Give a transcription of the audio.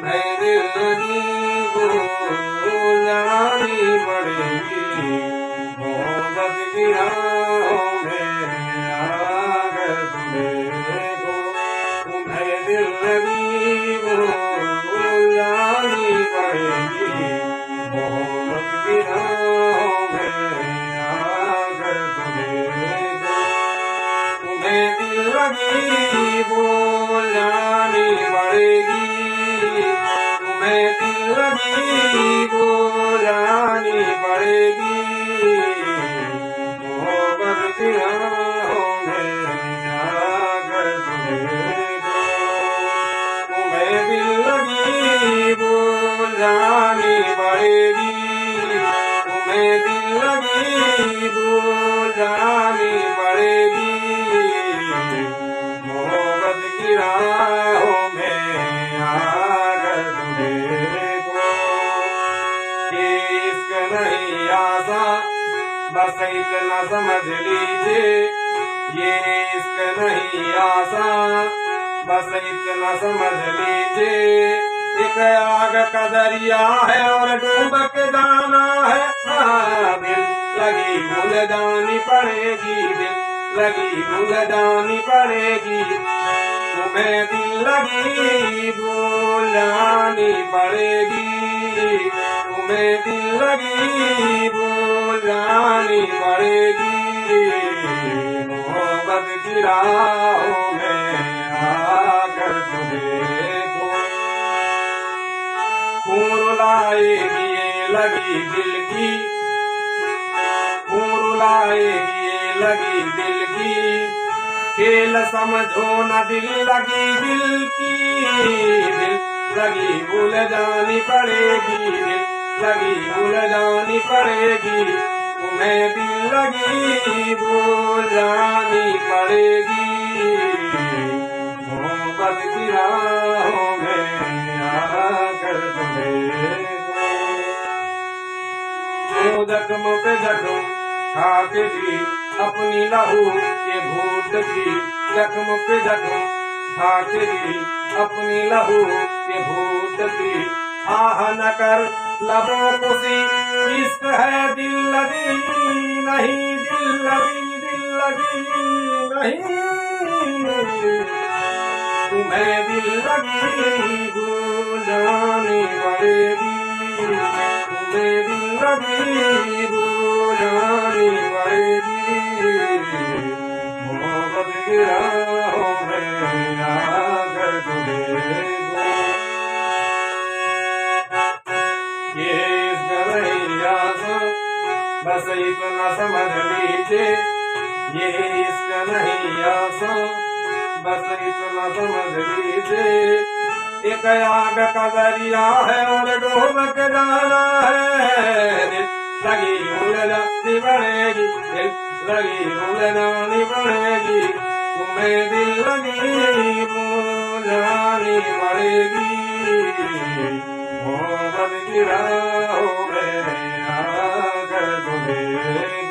तुम्हें दिल लगी वो जानी पड़ेगी। मोहब्बत की राहों में आकर तुम्हें को तुम्हें दिल लगी वो जानी पड़ेगी। मोहब्बत की राहों में आकर तुम्हें दिल लगी वो जानी पड़ेगी। तुम्हें दिल लगी वो जानी पड़ेगी। मोहब्बत की राहों में आकर तुम्हें दिल लगी वो जानी पड़ेगी। तुम्हें दिल लगी वो जानी पड़ेगी। मोहब्बत की राहों में आकर तुम्हें इश्क नहीं आसान बस इतना समझ लीजिए। ये इश्क नहीं आसान बस इतना समझ लीजिए। एक आग का दरिया है और डूब के जाना है। दिल लगी भूल जानी पड़ेगी। दिल लगी भूल जानी पड़ेगी। तुम्हें दिल लगी भूल जानी पड़ेगी। तुम्हें दिल लगी भूल जानी पड़ेगी। मोहब्बत की राहों में आकर तुम्हें खून रुलाएगी ये लगी दिल की। खून रुलाएगी ये लगी दिल की। खेल समझो न दिल लगी दिल की। दिल लगी भूल जानी पड़ेगी। दिल लगी भूल जानी पड़ेगी। तुम्हें दिल लगी भूल जानी पड़ेगी। मोहब्बत की राहों में आकर तुम्हें जो जख्म पे जख्म खाके जी अपनी लहू के घूट की। जख्म पे जख्म खाके जी अपनी लहू के घूट की। आह न कर लबों को सी इश्क है दिल लगी नहीं। दिल लगी दिल लगी नहीं। तुम्हें दिल लगी भूल जानी पड़ेगी। तुम्हें दिल लगी भूल जानी पड़ेगी। मोहब्बत की राहों में आकर तुम्हें ये इश्क नहीं आसान बस इतना समझ लीजिए। ये इश्क नहीं आसान बस इतना समझ लीजिए। एक आग का दरिया है और डूब के जाना है। दिल लगी भूल जानी पड़ेगी। दिल लगी भूल जानी पड़ेगी। तुम्हें दिल लगी भूल जानी पड़ेगी। मोहब्बत की राहों में आकर तुम्हें